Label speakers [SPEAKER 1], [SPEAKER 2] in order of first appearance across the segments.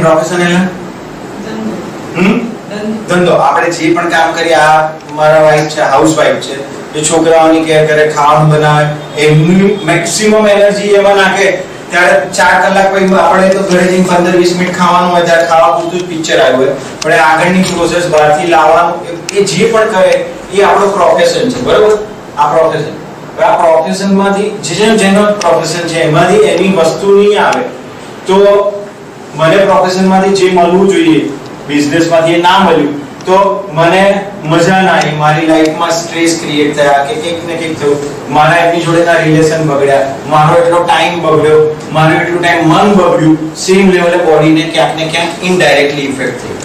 [SPEAKER 1] Professional ધંધો. આપણે જે પણ કામ કરીએ, આ મારા વાઈફ છે, હાઉસ વાઈફ છે, જે છોકરાઓની કેર કરે, ખાવાનું બનાવે, એમની મેક્સિમમ એનર્જી એમાં નાખે, ત્યારે 4 કલાક પછી આપણે તો ઘરે જઈને 15-20 મિનિટ ખાવાનું હોય, ત્યારે ખાવા પૂરતું જ પિક્ચર આવ્યું હોય, પણ આગળની પ્રોસેસ બહારથી લાવવાનું એ જે પણ કરે એ આપણો પ્રોફેશન છે, બરોબર? આ પ્રોફેશન, આ પ્રોફેશનમાંથી જેનો પ્રોફેશન છે એમાંથી એની વસ્તુ નહીં આવે તો મને પ્રોફેશનમાંથી જે મળવું જોઈએ બિઝનેસમાંથી એ ના મળ્યું તો મને મજા ના આવી, મારી લાઈફમાં સ્ટ્રેસ ક્રિએટ થયા કે કંઈક ને કંઈક થયું, મારા એમની જોડેના રિલેશન બગડ્યા, મારો એટલો ટાઈમ બગડ્યો, મારું એટલું ટાઈમ મન બગડ્યું, સેમ લેવલે બોડીને ક્યાંક ને ક્યાંક ઇનડાયરેક્ટલી ઇફેક્ટ થઈ.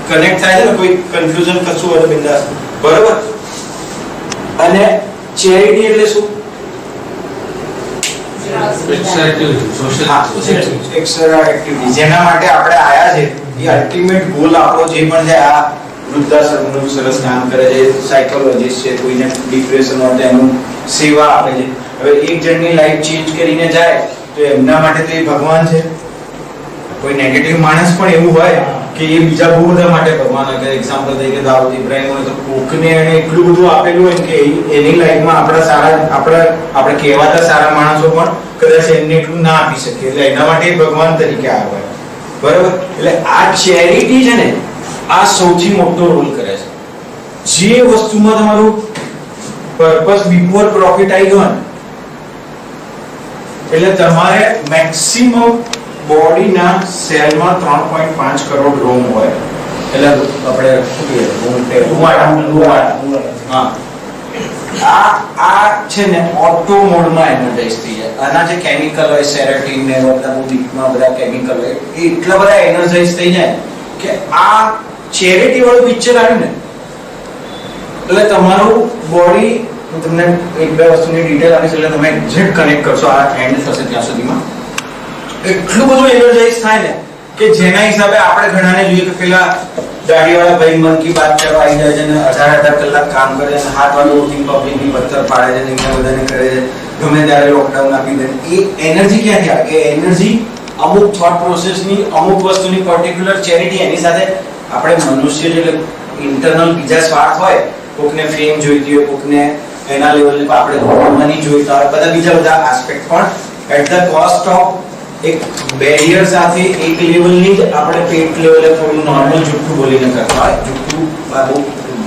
[SPEAKER 1] કનેક્ટ થાય છે ને? કોઈ કન્ફ્યુઝન કશું હોય તો બિંદાસ, બરોબર? અને ચેરિટી એટલે શું? એક્સ્ટ્રા એક્ટિવિટી જેના માટે આપણે આયા છે, એ અલ્ટિમેટ ગોલ આપણો જે પણ છે, આ વૃદ્ધાશ્રમનું સરસ કામ કરે છે, સાયકોલોજીસ્ટ છે, કોઈને ડિપ્રેશન હોય તો એનું સેવા આપે છે. હવે એક જણની લાઈફ ચેન્જ કરીને જાય તો એમના માટે તો એ ભગવાન છે. કોઈ નેગેટિવ માણસ પણ એવું હોય કે એ બીજા બહુ બધા માટે ભગવાન હોય. એક્ઝામ્પલ તરીકે દાઉદ ઇબ્રાહિમ હોય તો કોકને એને એટલું બધું આપેલું હોય કે એની લાઈફમાં આપણા સારા આપણે કહેવાતા સારા માણસો પણ કદાચ એમને એટલું ના આપી શકીએ, એટલે એના માટે ભગવાન તરીકે આવે, બરોબર? એટલે આ ચેરિટી છે ને, આ સૌથી મોટો રોલ કરે છે. જે વસ્તુમાં તમારું પર્પસ બિફોર પ્રોફિટ આવી ગયો ને, એટલે તમારે મેક્સિમમ બોડીના સેલમાં 3.5 કરોડ રોમ હોય, એટલે આપણે શું કહીએ, રૂવાટા. આ છે ને ઓટો મોડમાં એનર્જાઇઝ થઈ જાય. આના જે કેમિકલ હોય, સેરોટીન ને બધા ડીપમાં બધા કેમિકલ હોય, એ એટલા બધા એનર્જાઇઝ થઈ જાય કે આ ચેરિટી વાળું પિક્ચર આવ્યું ને, એટલે તમારું બોડી, હું તમને 1-2 વસ્તુની ડિટેલ આપીશ એટલે તમે એક્ઝેક્ટ કનેક્ટ કરશો, આ એન્ડ થશે ત્યાં સુધીમાં. એટલું બધું એનર્જાઇઝ થાય ને કે જેના હિસાબે આપણે ઘણાને જોઈએ કે પેલા દાઢીવાળા ભાઈ મન કી બાત કરવા આવી જાય છે ને 18 કલાક કામ કરે છે, હાથવાળું ઉઠીને પબ્લિકની પથ્થર પાડે છે, એમને બધાને કરે છે, ગમે ત્યારે લોકડાઉન આપી દે. એ એનર્જી ક્યાંથી આવે? એ એનર્જી અમુક થોટ પ્રોસેસની, અમુક વસ્તુની પર્ટિક્યુલર ચેરિટી, એની સાથે આપણે મનુષ્ય એટલે ઇન્ટરનલ બીજા સ્વાર્થ હોય, કોકને ફેમ જોઈતી હોય, કોકને એના લેવલે આપણે મની જોઈતા હોય, બીજા બધા આસ્પેક્ટ પણ એટ ધ કોસ્ટ ઓફ એક બેરિયર સાથે એક લેવલની જ આપણે પેટ લેવલે થોડું નોર્મલ જુઠ્ઠું બોલીને કરતા હોય. જુઠ્ઠું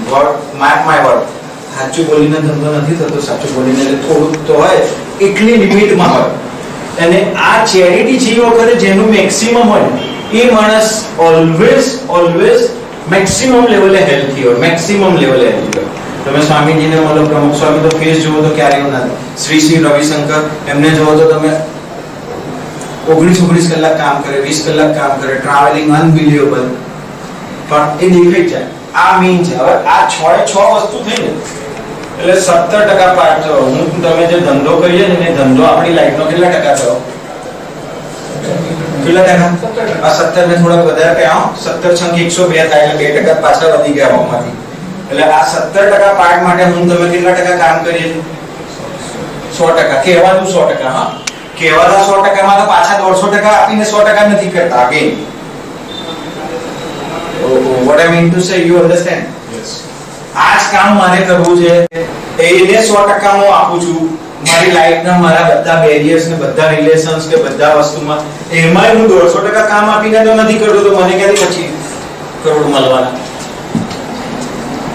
[SPEAKER 1] વર્ડ, માર્ક માય વર્ડ, સાચું બોલીને ધંધો નથી થતો, સાચું બોલીને થોડુંક તો હોય, એટલી લિમિટમાં હોય. અને આ ચેરિટી જે વખતે જેનું મેક્સિમમ હોય એ માણસ ઓલવેઝ મેક્સિમમ લેવલે હેલ્થી હોય, મેક્સિમમ લેવલે હેલ્થી હોય. તમે સ્વામીજીને મળો, પ્રમુખ સ્વામી તો ફેસ જુઓ તો ક્યારેય નથી, શ્રી રવિશંકર એમને જુઓ તો તમે 19 કલાક કામ કરે, 20 કલાક કામ કરે, ટ્રાવેલિંગ અનબિલિવેબલ, પણ એ દેખાઈ જાય. આ મેઇન છે. હવે આ 6 વસ્તુ થઈ ને એટલે 17% પાર્ટ થયો. હું તમે જે ધંધો કરીએ ને, એ ધંધો આપણી લાઈફનો કેટલા ટકા થયો? કેટલા ટકા? આ 17 ને થોડા વધારે કહ્યા, 17 છંગ 102 થાય એટલે 2% પાછા વધી ગયા આમાંથી. એટલે આ 17% પાર્ટ માટે હું તમે કેટલા ટકા કામ કરીએ? 100%. કહેવાનું 100%. હા, કહેવાના 100% માં તો પાછા 150% આપીને 100% નથી કરતા. Again what I mean to say, you understand? Yes. આ જ કામ મારે કરવું છે, એને 100% હું આપું છું મારી લાઈફના, મારા બધા બેરિયર્સ ને બધા રિલેશન્સ કે બધા વસ્તુમાં, એમાં હું 150% કામ આપીને તો નથી કરતો, તો મને ક્યાંથી પછી કરોડ મળવાના?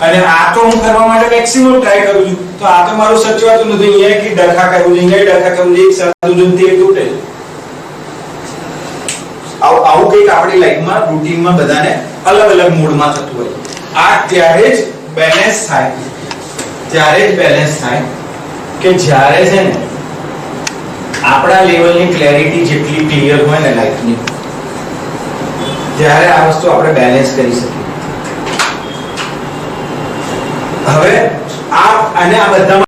[SPEAKER 1] અને આ તો હું કરવા માટે મેક્સિમમ ટ્રાય કરું છું, તો આ તો મારું સચવાતું નથી. અહીંયા કે ડખા કરવું છે, અહીંયા ડખા કરવું છે, એક સાધુ જુનથી તૂટે. આવું કંઈક આપણી લાઈફમાં રૂટીનમાં બધાને અલગ અલગ મૂડમાં થતું હોય. આ ત્યારે જ બેલેન્સ થાય, કે જ્યારે છે ને આપણા લેવલની ક્લેરિટી જેટલી ક્લિયર હોય ને લાઈફની, ત્યારે આ વસ્તુ આપણે બેલેન્સ કરી શકીએ. હવે આ બધા